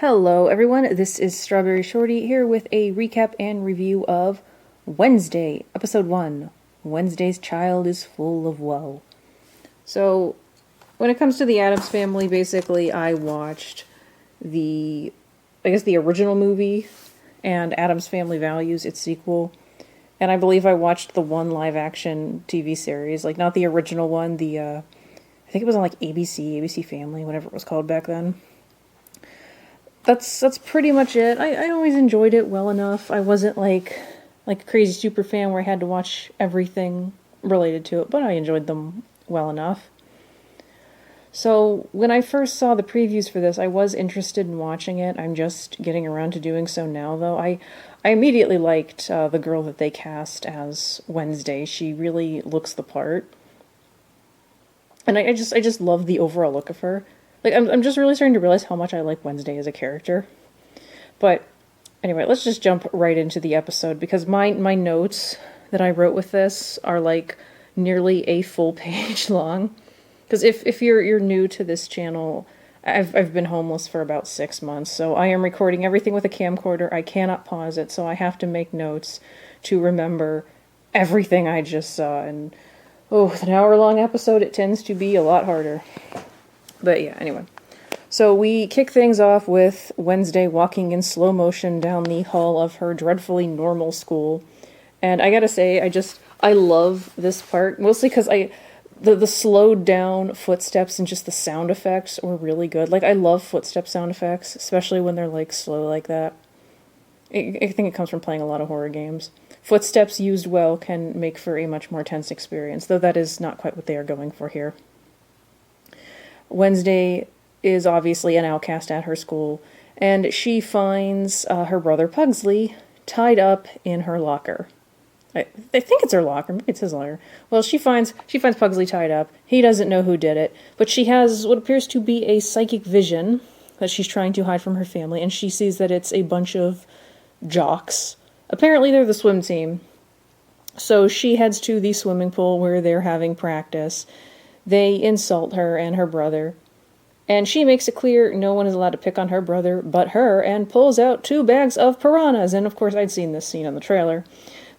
Hello everyone, this is StrawberryShorty here with a recap and review of Wednesday, Episode 1. Wednesday's child is full of woe. So, when it comes to the Addams Family, basically I watched the original movie and Addams Family Values, its sequel. And I believe I watched the one live-action TV series, like not the original one, I think it was on like ABC Family, whatever it was called back then. That's pretty much it. I always enjoyed it well enough. I wasn't like a crazy super fan where I had to watch everything related to it, but I enjoyed them well enough. So when I first saw the previews for this, I was interested in watching it. I'm just getting around to doing so now, though. I immediately liked the girl that they cast as Wednesday. She really looks the part. And I just love the overall look of her. Like, I'm just really starting to realize how much I like Wednesday as a character. But, anyway, let's just jump right into the episode, because my notes that I wrote with this are, like, nearly a full page long. Because if you're new to this channel, I've been homeless for about 6 months, so I am recording everything with a camcorder. I cannot pause it, so I have to make notes to remember everything I just saw. And, with an hour-long episode, it tends to be a lot harder. But yeah, anyway. So we kick things off with Wednesday walking in slow motion down the hall of her dreadfully normal school. And I gotta say, I love this part, mostly because the slowed down footsteps and just the sound effects were really good. Like, I love footstep sound effects, especially when they're, like, slow like that. I think it comes from playing a lot of horror games. Footsteps used well can make for a much more tense experience, though that is not quite what they are going for here. Wednesday is obviously an outcast at her school, and she finds her brother Pugsley tied up in her locker. I think it's her locker, maybe it's his locker. Well, she finds Pugsley tied up. He doesn't know who did it, but she has what appears to be a psychic vision that she's trying to hide from her family, and she sees that it's a bunch of jocks. Apparently they're the swim team. So she heads to the swimming pool where they're having practice. They insult her and her brother, and she makes it clear no one is allowed to pick on her brother but her, and pulls out 2 bags of piranhas. And of course, I'd seen this scene on the trailer,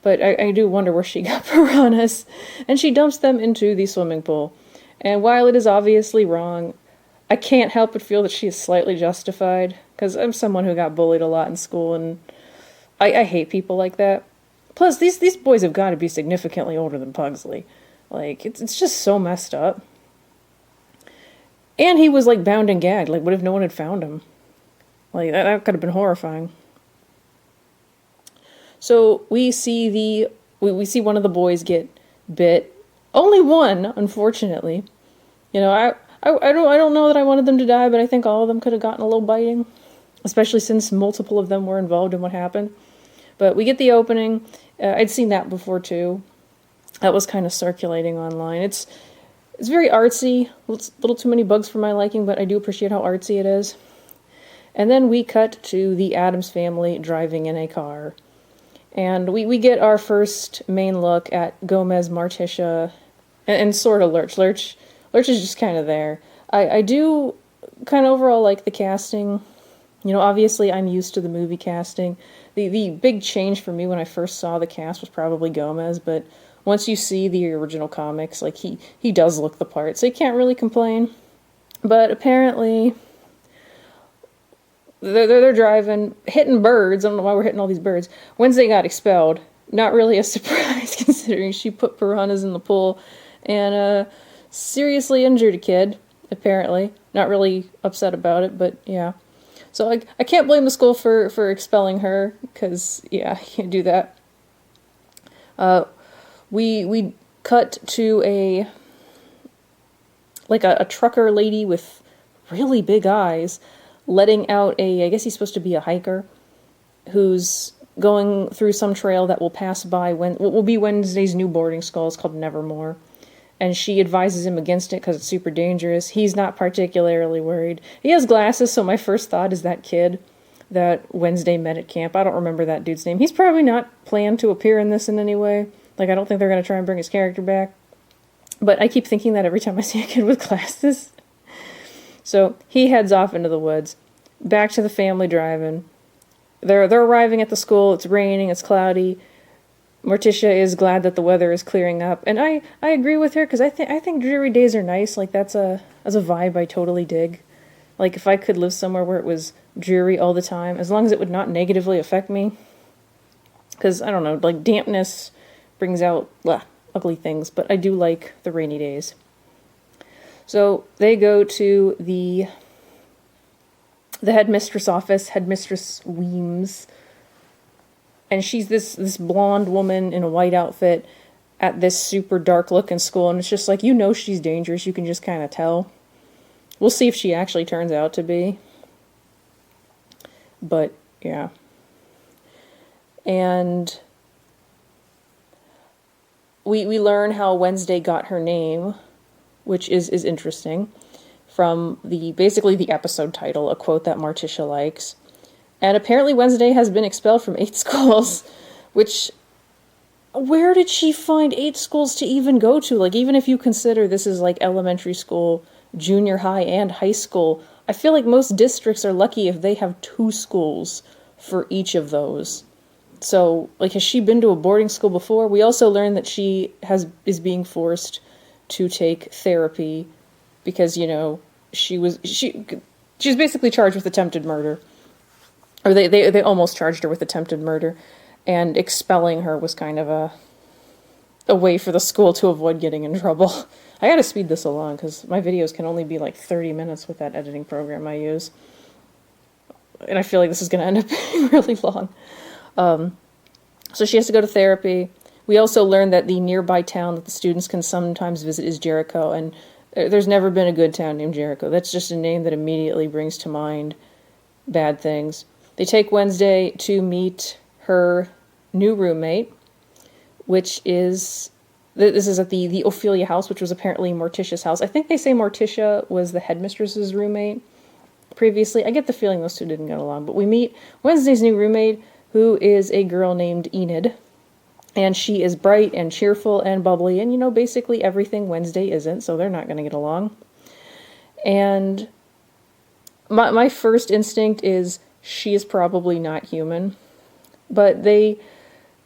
but I do wonder where she got piranhas. And she dumps them into the swimming pool. And while it is obviously wrong, I can't help but feel that she is slightly justified, because I'm someone who got bullied a lot in school, and I hate people like that. Plus, these boys have got to be significantly older than Pugsley. Like, it's just so messed up. And he was, like, bound and gagged. Like, what if no one had found him? Like, that could have been horrifying. So, we see one of the boys get bit. Only one, unfortunately. You know, I don't know that I wanted them to die, but I think all of them could have gotten a little biting. Especially since multiple of them were involved in what happened. But we get the opening. I'd seen that before, too. That was kind of circulating online. It's very artsy. It's a little too many bugs for my liking, but I do appreciate how artsy it is. And then we cut to the Addams family driving in a car. And we get our first main look at Gomez, Morticia, and sort of Lurch. Lurch is just kind of there. I do kind of overall like the casting. You know, obviously I'm used to the movie casting. The big change for me when I first saw the cast was probably Gomez, but once you see the original comics, like, he does look the part, so you can't really complain. But apparently, they're driving, hitting birds. I don't know why we're hitting all these birds. Wednesday got expelled. Not really a surprise, considering she put piranhas in the pool and seriously injured a kid, apparently. Not really upset about it, but yeah. So I can't blame the school for expelling her, because, yeah, you can't do that. We cut to a trucker lady with really big eyes letting out I guess he's supposed to be a hiker, who's going through some trail that will pass by what will be Wednesday's new boarding school. It's called Nevermore. And she advises him against it because it's super dangerous. He's not particularly worried. He has glasses, so my first thought is that kid that Wednesday met at camp. I don't remember that dude's name. He's probably not planned to appear in this in any way. Like, I don't think they're going to try and bring his character back. But I keep thinking that every time I see a kid with glasses. So he heads off into the woods. back to the family driving. They're arriving at the school. It's raining. It's cloudy. Morticia is glad that the weather is clearing up, and I agree with her because I think dreary days are nice. Like that's a vibe I totally dig. Like if I could live somewhere where it was dreary all the time, as long as it would not negatively affect me. Because I don't know, like dampness brings out ugly things, but I do like the rainy days. So they go to the headmistress office, Headmistress Weems. And she's this blonde woman in a white outfit at this super dark looking school. And it's just like, you know she's dangerous. You can just kind of tell. We'll see if she actually turns out to be. But, yeah. And we learn how Wednesday got her name, which is interesting, from basically the episode title, a quote that Morticia likes. And apparently Wednesday has been expelled from 8 schools, which, where did she find 8 schools to even go to? Like, even if you consider this is like elementary school, junior high, and high school, I feel like most districts are lucky if they have 2 schools for each of those. So, like, has she been to a boarding school before? We also learned that she is being forced to take therapy because, you know, she was basically charged with attempted murder. Or they almost charged her with attempted murder, and expelling her was kind of a way for the school to avoid getting in trouble. I gotta speed this along, because my videos can only be like 30 minutes with that editing program I use. And I feel like this is gonna end up being really long. So she has to go to therapy. We also learned that the nearby town that the students can sometimes visit is Jericho, and there's never been a good town named Jericho. That's just a name that immediately brings to mind bad things. They take Wednesday to meet her new roommate, which is, this is at the Ophelia house, which was apparently Morticia's house. I think they say Morticia was the headmistress's roommate previously. I get the feeling those two didn't get along, but we meet Wednesday's new roommate, who is a girl named Enid, and she is bright and cheerful and bubbly, and, you know, basically everything Wednesday isn't, so they're not going to get along. And my first instinct is, she is probably not human, but they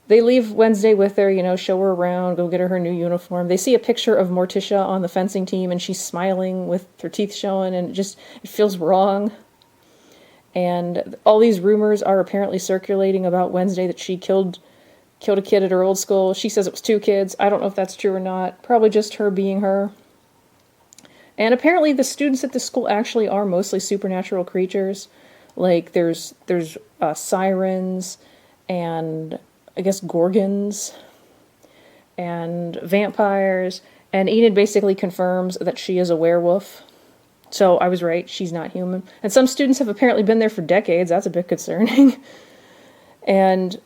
leave Wednesday with her, you know, show her around, go get her new uniform. They see a picture of Morticia on the fencing team, and she's smiling with her teeth showing, and it feels wrong. And all these rumors are apparently circulating about Wednesday that she killed a kid at her old school. She says it was 2 kids. I don't know if that's true or not. Probably just her being her. And apparently the students at the school actually are mostly supernatural creatures. Like, there's sirens, and I guess gorgons, and vampires, and Enid basically confirms that she is a werewolf. So I was right, she's not human. And some students have apparently been there for decades. That's a bit concerning. And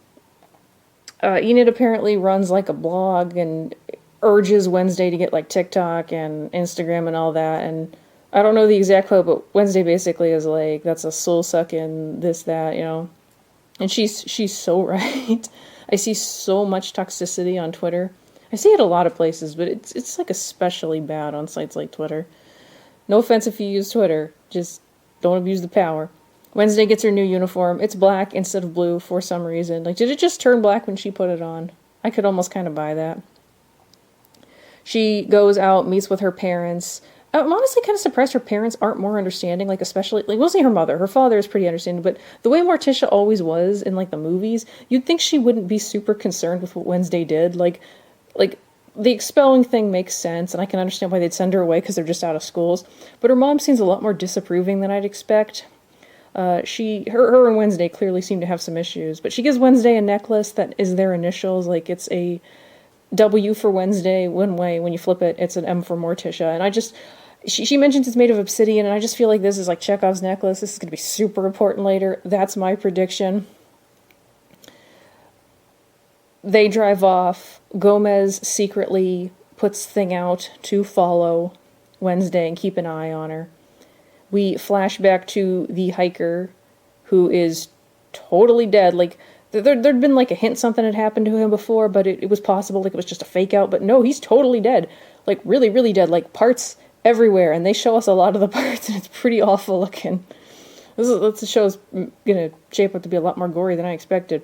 Enid apparently runs like a blog and urges Wednesday to get like TikTok and Instagram and all that, and I don't know the exact quote, but Wednesday basically is like, that's a soul-sucking, this, that, you know. And she's so right. I see so much toxicity on Twitter. I see it a lot of places, but it's like especially bad on sites like Twitter. No offense if you use Twitter, just don't abuse the power. Wednesday gets her new uniform. It's black instead of blue for some reason. Like, did it just turn black when she put it on? I could almost kind of buy that. She goes out, meets with her parents. I'm honestly kind of surprised her parents aren't more understanding, like, especially, like, mostly her mother. Her father is pretty understanding, but the way Morticia always was in, like, the movies, you'd think she wouldn't be super concerned with what Wednesday did. Like, the expelling thing makes sense, and I can understand why they'd send her away because they're just out of schools, but her mom seems a lot more disapproving than I'd expect. Her and Wednesday clearly seem to have some issues, but she gives Wednesday a necklace that is their initials, like, it's a W for Wednesday one way, when you flip it, it's an M for Morticia, and she mentions it's made of obsidian, and I just feel like this is like Chekhov's necklace. This is going to be super important later. That's my prediction. They drive off. Gomez secretly puts Thing out to follow Wednesday and keep an eye on her. We flash back to the hiker, who is totally dead. Like, there'd been like a hint something had happened to him before, but it was possible, like it was just a fake out. But no, he's totally dead. Like, really, really dead. Like, parts everywhere, and they show us a lot of the parts, and it's pretty awful looking. This show's gonna shape up to be a lot more gory than I expected.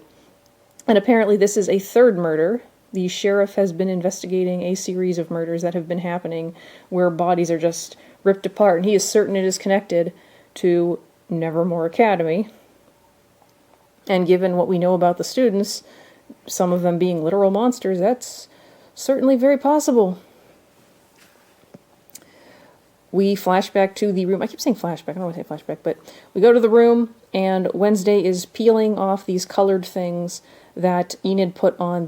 And apparently this is a third murder. The sheriff has been investigating a series of murders that have been happening where bodies are just ripped apart, and he is certain it is connected to Nevermore Academy. And given what we know about the students, some of them being literal monsters, that's certainly very possible. We flash back to the room. I keep saying flashback, I don't want to say flashback, but we go to the room, and Wednesday is peeling off these colored things that Enid put on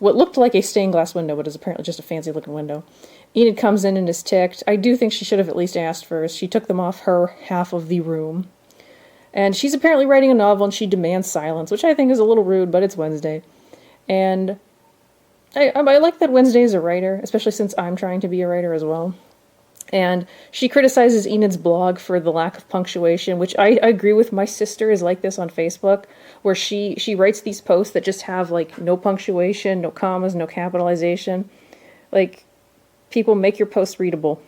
what looked like a stained glass window, but is apparently just a fancy looking window. Enid comes in and is ticked. I do think she should have at least asked first. She took them off her half of the room. And she's apparently writing a novel, and she demands silence, which I think is a little rude, but it's Wednesday. And I like that Wednesday is a writer, especially since I'm trying to be a writer as well. And she criticizes Enid's blog for the lack of punctuation, which I agree with. My sister is like this on Facebook, where she writes these posts that just have, like, no punctuation, no commas, no capitalization. Like, people, make your posts readable.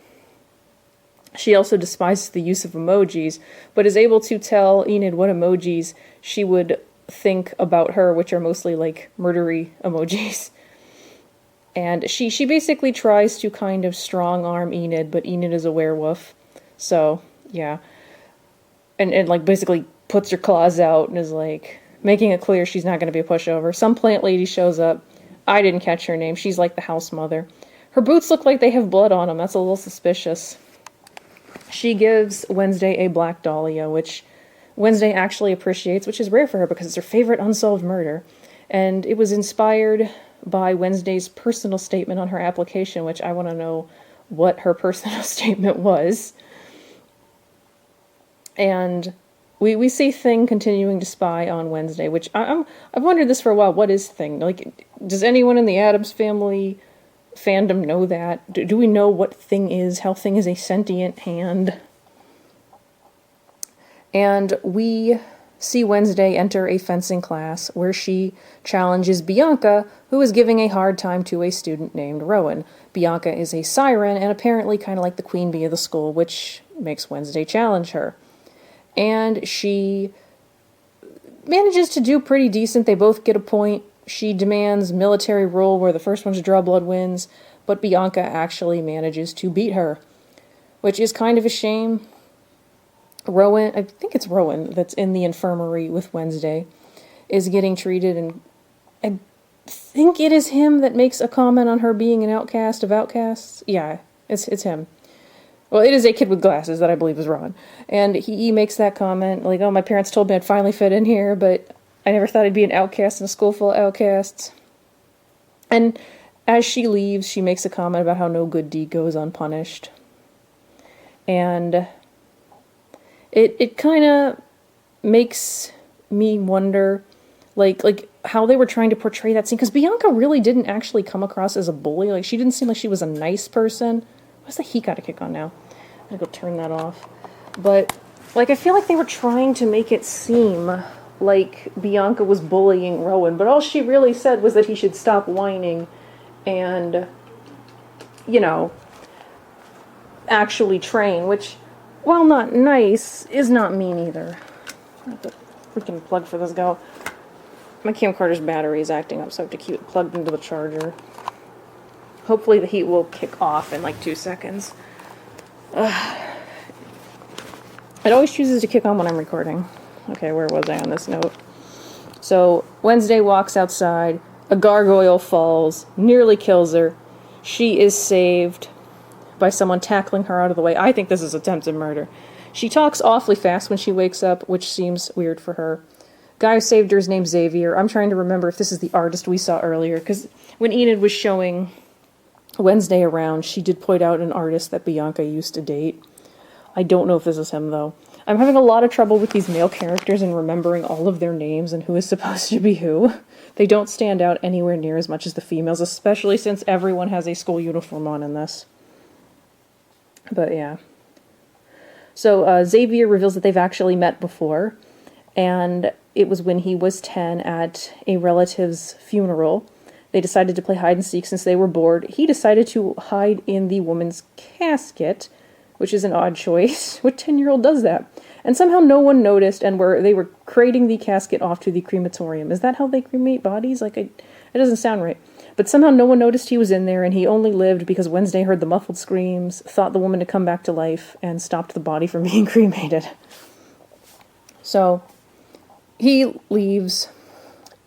She also despises the use of emojis, but is able to tell Enid what emojis she would think about her, which are mostly, like, murdery emojis. And she basically tries to kind of strong-arm Enid, but Enid is a werewolf. So, yeah. And like, basically puts her claws out and is, like, making it clear she's not going to be a pushover. Some plant lady shows up. I didn't catch her name. She's like the house mother. Her boots look like they have blood on them. That's a little suspicious. She gives Wednesday a black dahlia, which Wednesday actually appreciates, which is rare for her because it's her favorite unsolved murder. And it was inspired by Wednesday's personal statement on her application, which I want to know what her personal statement was. And we see Thing continuing to spy on Wednesday, which I've wondered this for a while. What is Thing? Like, does anyone in the Addams Family fandom know that? Do we know what Thing is? How Thing is a sentient hand? And we see Wednesday enter a fencing class where she challenges Bianca, who is giving a hard time to a student named Rowan. Bianca is a siren and apparently kind of like the queen bee of the school, which makes Wednesday challenge her. And she manages to do pretty decent. They both get a point. She demands military rule where the first one to draw blood wins, but Bianca actually manages to beat her, which is kind of a shame. Rowan, I think it's Rowan that's in the infirmary with Wednesday, is getting treated, and I think it is him that makes a comment on her being an outcast of outcasts. Yeah, it's him. Well, it is a kid with glasses that I believe is Rowan. And he makes that comment, like, oh, my parents told me I'd finally fit in here, but I never thought I'd be an outcast in a school full of outcasts. And as she leaves, she makes a comment about how no good deed goes unpunished. And it kind of makes me wonder, like how they were trying to portray that scene, because Bianca really didn't actually come across as a bully. Like, she didn't seem like she was a nice person. What's the heat got to kick on now? I'm gonna go turn that off. But, like, I feel like they were trying to make it seem like Bianca was bullying Rowan, but all she really said was that he should stop whining and, you know, actually train, which, while not nice, is not mean either. I have to freaking plug for this go. My camcorder's battery is acting up, so I have to keep it plugged into the charger. Hopefully the heat will kick off in like 2 seconds. It always chooses to kick on when I'm recording. Okay, where was I on this note? So, Wednesday walks outside, a gargoyle falls, nearly kills her. She is saved by someone tackling her out of the way. I think this is attempted murder. She talks awfully fast when she wakes up, which seems weird for her. Guy who saved her is named Xavier. I'm trying to remember if this is the artist we saw earlier, because when Enid was showing Wednesday around, she did point out an artist that Bianca used to date. I don't know if this is him, though. I'm having a lot of trouble with these male characters and remembering all of their names and who is supposed to be who. They don't stand out anywhere near as much as the females, especially since everyone has a school uniform on in this. But yeah. So Xavier reveals that they've actually met before, and it was when he was 10 at a relative's funeral. They decided to play hide and seek since they were bored. He decided to hide in the woman's casket, which is an odd choice. What 10-year-old does that? And somehow no one noticed, and they were crating the casket off to the crematorium. Is that how they cremate bodies? It doesn't sound right. But somehow no one noticed he was in there, and he only lived because Wednesday heard the muffled screams, thought the woman to come back to life, and stopped the body from being cremated. So he leaves,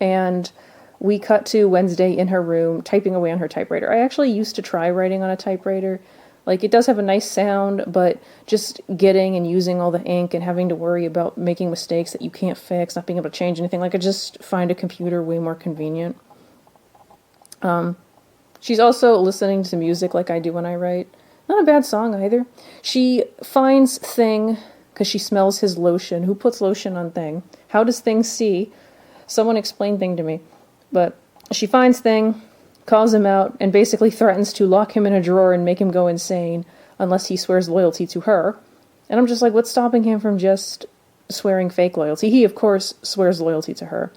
and we cut to Wednesday in her room, typing away on her typewriter. I actually used to try writing on a typewriter. It does have a nice sound, but just getting and using all the ink and having to worry about making mistakes that you can't fix, not being able to change anything, I just find a computer way more convenient. She's also listening to music like I do when I write. Not a bad song either. She finds Thing because she smells his lotion. Who puts lotion on Thing? How does Thing see? Someone explain Thing to me. But she finds Thing, calls him out, and basically threatens to lock him in a drawer and make him go insane unless he swears loyalty to her. And I'm just like, what's stopping him from just swearing fake loyalty? He, of course, swears loyalty to her.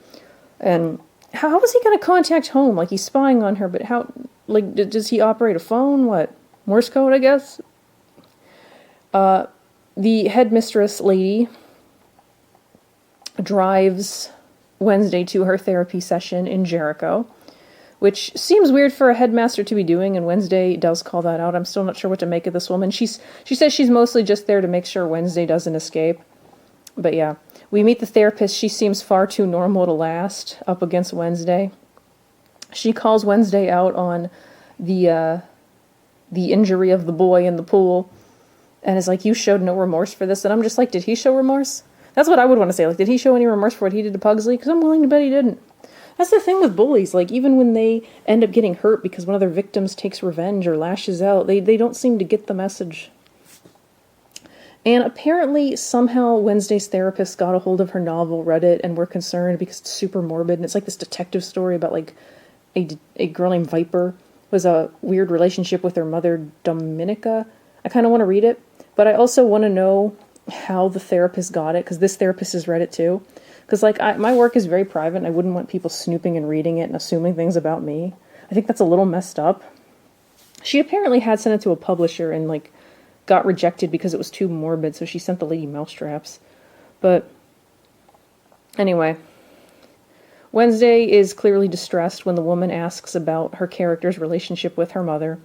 And how is he going to contact home? He's spying on her, but how, does he operate a phone? What? Morse code, I guess? The headmistress lady drives Wednesday to her therapy session in Jericho, which seems weird for a headmaster to be doing, and Wednesday does call that out. I'm still not sure what to make of this woman. She says she's mostly just there to make sure Wednesday doesn't escape. But yeah, we meet the therapist. She seems far too normal to last up against Wednesday. She calls Wednesday out on the injury of the boy in the pool, and is like, you showed no remorse for this. And I'm just like, did he show remorse? That's what I would want to say. Did he show any remorse for what he did to Pugsley? Because I'm willing to bet he didn't. That's the thing with bullies. Even when they end up getting hurt because one of their victims takes revenge or lashes out, they don't seem to get the message. And apparently, somehow, Wednesday's therapist got a hold of her novel, read it, and were concerned because it's super morbid. And it's this detective story about, a girl named Viper was a weird relationship with her mother, Dominica. I kind of want to read it, but I also want to know how the therapist got it, because this therapist has read it too. Because, my work is very private, and I wouldn't want people snooping and reading it and assuming things about me. I think that's a little messed up. She apparently had sent it to a publisher and, got rejected because it was too morbid, so she sent the lady mousetraps. But anyway, Wednesday is clearly distressed when the woman asks about her character's relationship with her mother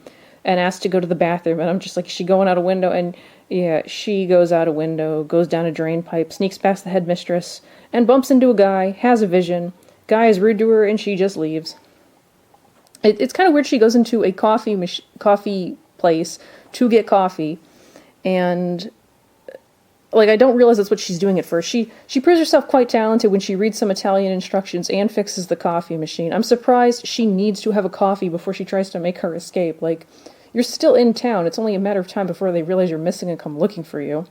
and asks to go to the bathroom, and I'm just like, is she going out a window? And yeah, she goes out a window, goes down a drain pipe, sneaks past the headmistress, and bumps into a guy, has a vision. Guy is rude to her, and she just leaves. It's kind of weird. She goes into a coffee place to get coffee, and I don't realize that's what she's doing at first. She proves herself quite talented when she reads some Italian instructions and fixes the coffee machine. I'm surprised she needs to have a coffee before she tries to make her escape. You're still in town. It's only a matter of time before they realize you're missing and come looking for you.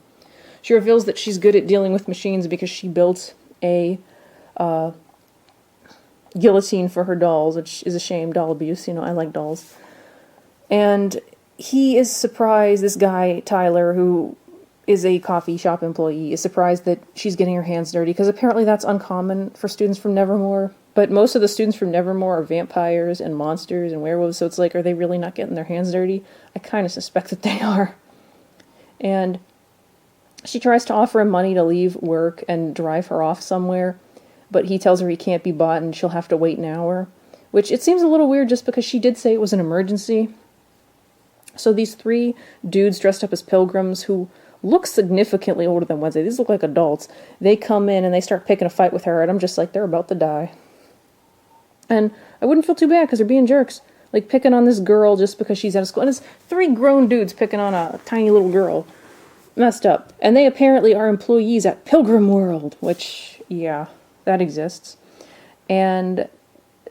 She reveals that she's good at dealing with machines because she built a guillotine for her dolls, which is a shame, doll abuse. I like dolls. And he is surprised, this guy, Tyler, who is a coffee shop employee, is surprised that she's getting her hands dirty, because apparently that's uncommon for students from Nevermore. But most of the students from Nevermore are vampires and monsters and werewolves, so it's are they really not getting their hands dirty? I kind of suspect that they are. And she tries to offer him money to leave work and drive her off somewhere, but he tells her he can't be bought and she'll have to wait an hour, which it seems a little weird just because she did say it was an emergency. So these three dudes dressed up as pilgrims who look significantly older than Wednesday, these look like adults, they come in and they start picking a fight with her, and I'm just like, they're about to die. And I wouldn't feel too bad because they're being jerks, picking on this girl just because she's out of school. And it's three grown dudes picking on a tiny little girl. Messed up. And they apparently are employees at Pilgrim World, which, yeah, that exists. And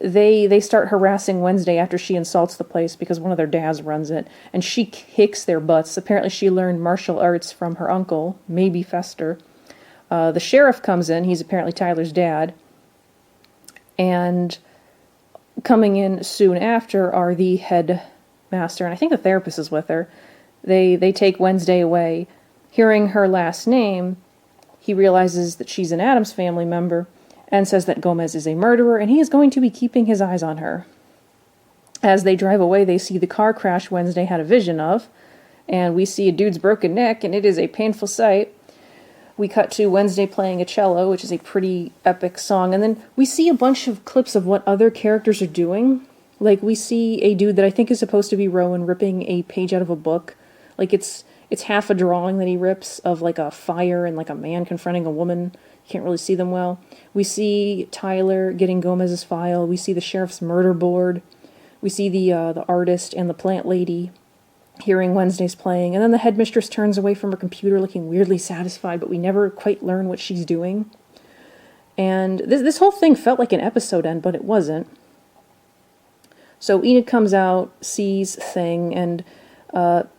they start harassing Wednesday after she insults the place because one of their dads runs it, and she kicks their butts. Apparently she learned martial arts from her uncle, maybe Fester. The sheriff comes in. He's apparently Tyler's dad. And coming in soon after are the headmaster, and I think the therapist is with her. They take Wednesday away. Hearing her last name, he realizes that she's an Addams Family member, and says that Gomez is a murderer, and he is going to be keeping his eyes on her. As they drive away, they see the car crash Wednesday had a vision of, and we see a dude's broken neck, and it is a painful sight. We cut to Wednesday playing a cello, which is a pretty epic song, and then we see a bunch of clips of what other characters are doing. Like, we see a dude that I think is supposed to be Rowan ripping a page out of a book. Like, it's half a drawing that he rips of, like, a fire and, like, a man confronting a woman. You can't really see them well. We see Tyler getting Gomez's file. We see the sheriff's murder board. We see the artist and the plant lady hearing Wednesday's playing, and then the headmistress turns away from her computer looking weirdly satisfied, but we never quite learn what she's doing. And this whole thing felt like an episode end, but it wasn't. So Enid comes out, sees Thing, and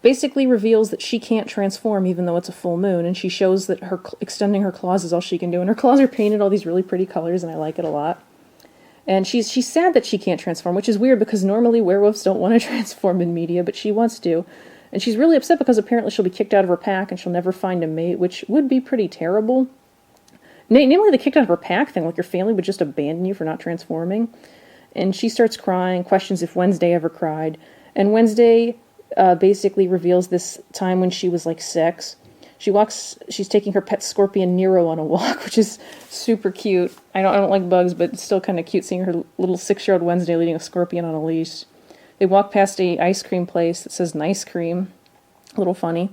basically reveals that she can't transform even though it's a full moon, and she shows that her extending her claws is all she can do, and her claws are painted all these really pretty colors, and I like it a lot. And she's sad that she can't transform, which is weird because normally werewolves don't want to transform in media, but she wants to. And she's really upset because apparently she'll be kicked out of her pack and she'll never find a mate, which would be pretty terrible. Namely, the kicked out of her pack thing, like your family would just abandon you for not transforming. And she starts crying, questions if Wednesday ever cried. And Wednesday basically reveals this time when she was like 6. She's taking her pet scorpion Nero on a walk, which is super cute. I don't like bugs, but it's still kind of cute seeing her little 6-year-old Wednesday leading a scorpion on a leash. They walk past a ice cream place that says Nice Cream. A little funny.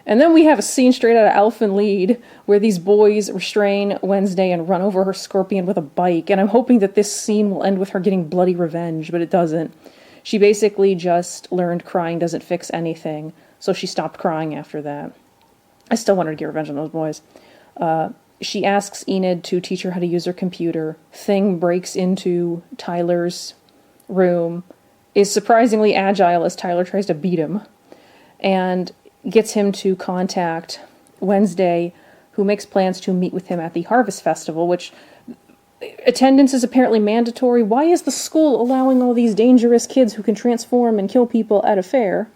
And then we have a scene straight out of Elf and Lead, where these boys restrain Wednesday and run over her scorpion with a bike, and I'm hoping that this scene will end with her getting bloody revenge, but it doesn't. She basically just learned crying doesn't fix anything, so she stopped crying after that. I still want her to get revenge on those boys. She asks Enid to teach her how to use her computer. Thing breaks into Tyler's room, is surprisingly agile as Tyler tries to beat him, and gets him to contact Wednesday, who makes plans to meet with him at the Harvest Festival, which attendance is apparently mandatory. Why is the school allowing all these dangerous kids who can transform and kill people at a fair?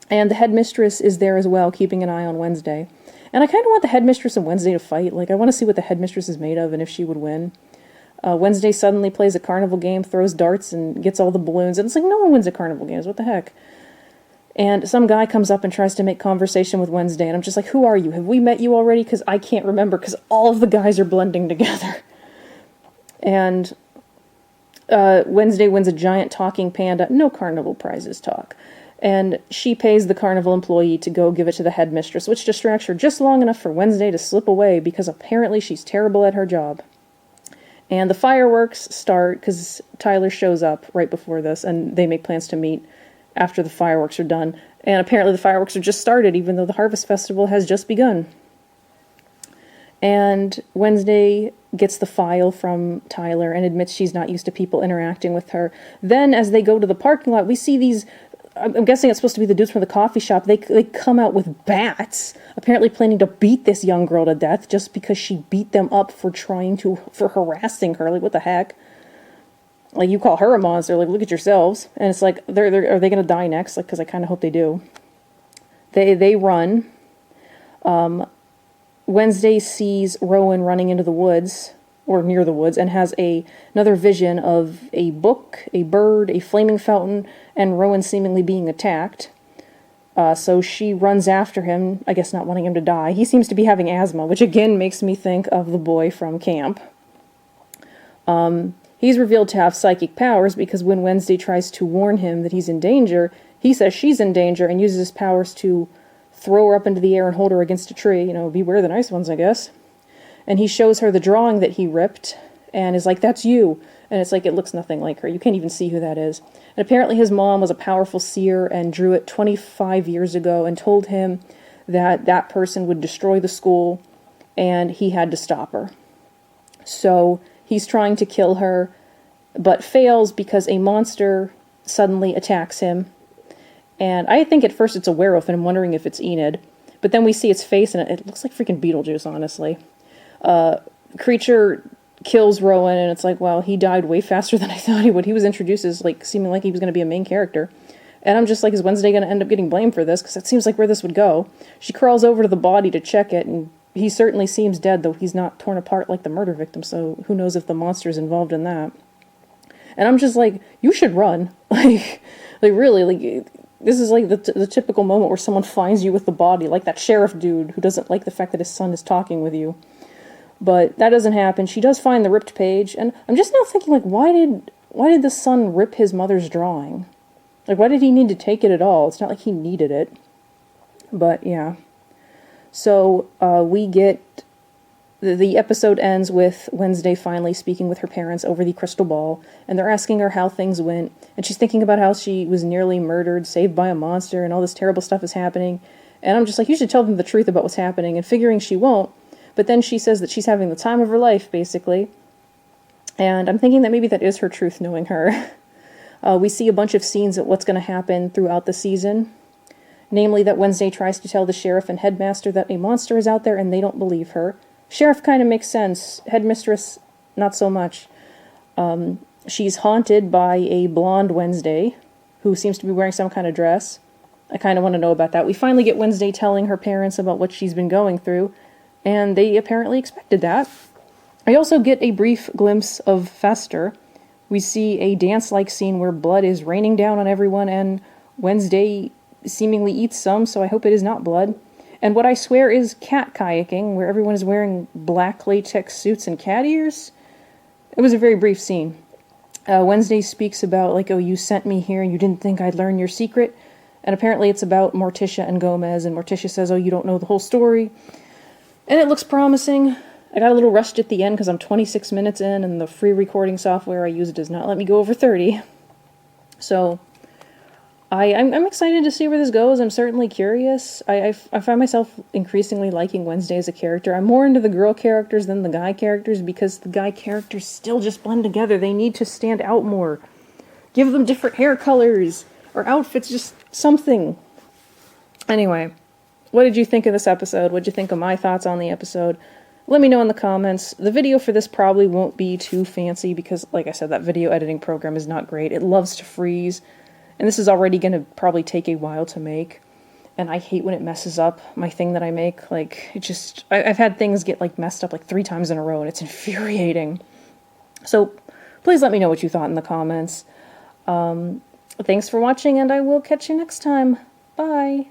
And the headmistress is there as well, keeping an eye on Wednesday. And I kind of want the headmistress and Wednesday to fight. Like, I want to see what the headmistress is made of and if she would win. Wednesday suddenly plays a carnival game, throws darts, and gets all the balloons. And it's like, no one wins at carnival games. What the heck? And some guy comes up and tries to make conversation with Wednesday. And I'm just like, who are you? Have we met you already? Because I can't remember, because all of the guys are blending together. And Wednesday wins a giant talking panda. No carnival prizes talk. And she pays the carnival employee to go give it to the headmistress, which distracts her just long enough for Wednesday to slip away because apparently she's terrible at her job. And the fireworks start because Tyler shows up right before this, and they make plans to meet after the fireworks are done. And apparently the fireworks are just started, even though the Harvest Festival has just begun. And Wednesday gets the file from Tyler and admits she's not used to people interacting with her. Then, as they go to the parking lot, we see these... I'm guessing it's supposed to be the dudes from the coffee shop. They come out with bats, apparently planning to beat this young girl to death just because she beat them up for harassing her. Like, what the heck? Like, you call her a monster. Like, look at yourselves. And it's like, are they going to die next? Like, because I kind of hope they do. They run. Wednesday sees Rowan running into the woods, or near the woods, and has another vision of a book, a bird, a flaming fountain, and Rowan seemingly being attacked. So she runs after him, I guess not wanting him to die. He seems to be having asthma, which again makes me think of the boy from camp. He's revealed to have psychic powers because when Wednesday tries to warn him that he's in danger, he says she's in danger and uses his powers to throw her up into the air and hold her against a tree. You know, beware the nice ones, I guess. And he shows her the drawing that he ripped and is like, that's you. And it's like, it looks nothing like her. You can't even see who that is. And apparently his mom was a powerful seer and drew it 25 years ago and told him that that person would destroy the school and he had to stop her. So he's trying to kill her, but fails because a monster suddenly attacks him. And I think at first it's a werewolf, and I'm wondering if it's Enid. But then we see its face, and it looks like freaking Beetlejuice, honestly. Creature kills Rowan, and it's like, well, he died way faster than I thought he would. He was introduced as, like, seeming like he was going to be a main character. And I'm just like, is Wednesday going to end up getting blamed for this? Because that seems like where this would go. She crawls over to the body to check it, and he certainly seems dead, though he's not torn apart like the murder victim, so who knows if the monster's involved in that. And I'm just like, you should run. Like really, like, This is like the typical moment where someone finds you with the body, like that sheriff dude who doesn't like the fact that his son is talking with you. But that doesn't happen. She does find the ripped page, and I'm just now thinking, like, why did the son rip his mother's drawing? Like, why did he need to take it at all? It's not like he needed it. But, yeah. So, we get... The episode ends with Wednesday finally speaking with her parents over the crystal ball, and they're asking her how things went, and she's thinking about how she was nearly murdered, saved by a monster, and all this terrible stuff is happening. And I'm just like, you should tell them the truth about what's happening, and figuring she won't. But then she says that she's having the time of her life, basically. And I'm thinking that maybe that is her truth, knowing her. We see a bunch of scenes of what's going to happen throughout the season. Namely, that Wednesday tries to tell the sheriff and headmaster that a monster is out there, and they don't believe her. Sheriff kind of makes sense. Headmistress, not so much. She's haunted by a blonde Wednesday, who seems to be wearing some kind of dress. I kind of want to know about that. We finally get Wednesday telling her parents about what she's been going through, and they apparently expected that. I also get a brief glimpse of Fester. We see a dance-like scene where blood is raining down on everyone, and Wednesday seemingly eats some, so I hope it is not blood. And what I swear is cat kayaking, where everyone is wearing black latex suits and cat ears. It was a very brief scene. Wednesday speaks about, like, oh, you sent me here and you didn't think I'd learn your secret. And apparently it's about Morticia and Gomez, and Morticia says, oh, you don't know the whole story. And it looks promising. I got a little rushed at the end because I'm 26 minutes in, and the free recording software I use does not let me go over 30. So... I'm excited to see where this goes. I'm certainly curious. I find myself increasingly liking Wednesday as a character. I'm more into the girl characters than the guy characters because the guy characters still just blend together. They need to stand out more. Give them different hair colors or outfits, just something. Anyway, what did you think of this episode? What did you think of my thoughts on the episode? Let me know in the comments. The video for this probably won't be too fancy because, like I said, that video editing program is not great. It loves to freeze. And this is already going to probably take a while to make. And I hate when it messes up my thing that I make. Like, it just... I've had things get, like, messed up, like, 3 times in a row, and it's infuriating. So, please let me know what you thought in the comments. Thanks for watching, and I will catch you next time. Bye!